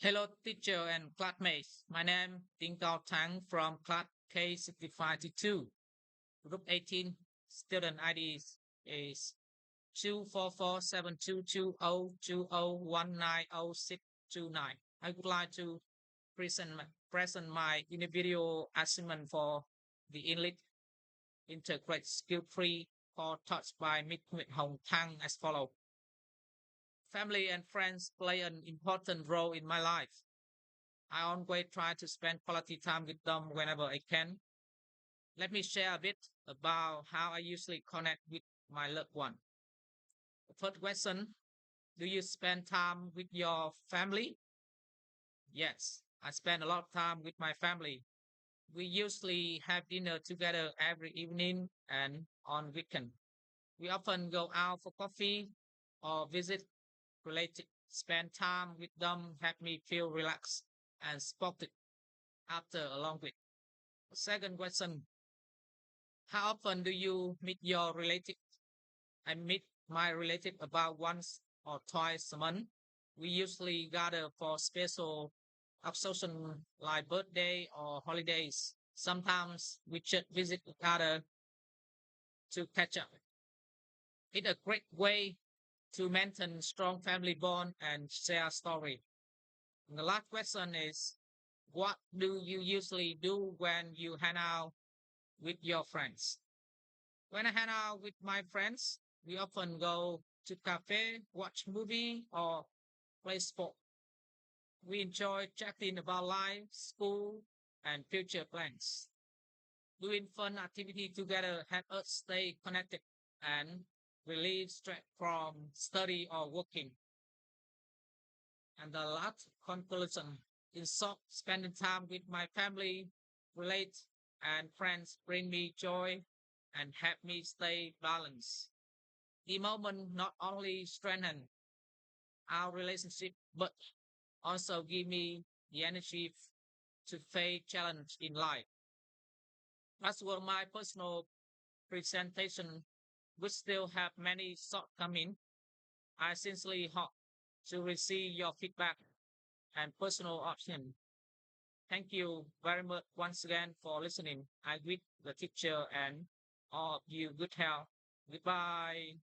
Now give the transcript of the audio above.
Hello, teacher and classmates. My name is Ding Gao Tang from class K6522, group 18. Student ID is 244722020190629. I would like to present my individual assignment for the English Integrate Skill 3 for taught by Ms. Nguyễn Hồng Thang as follows. Family and friends play an important role in my life. I always try to spend quality time with them whenever I can. Let me share a bit about how I usually connect with my loved one. The first question: do you spend time with your family? Yes, I spend a lot of time with my family. We usually have dinner together every evening and on weekend. We often go out for coffee or visit related. Spend time with them help me feel relaxed and spotted after a long week. Second question: how often do you meet your relative? I meet my relative about once or twice a month. We usually gather for special occasions like birthday or holidays. Sometimes we just visit each other to catch up. It's a great way to maintain strong family bond and share story. And the last question is, what do you usually do when you hang out with your friends? When I hang out with my friends, we often go to cafe, watch movie, or play sport. We enjoy chatting about life, school, and future plans. Doing fun activity together help us stay connected and relieve stress from study or working. And the last conclusion is spending time with my family, relate, and friends bring me joy and help me stay balanced. The moment not only strengthen our relationship, but also give me the energy to face challenge in life. That's what my personal presentation, which still have many shortcomings. I sincerely hope to receive your feedback and personal opinion. Thank you very much once again for listening. I wish the teacher and all of you good health. Goodbye.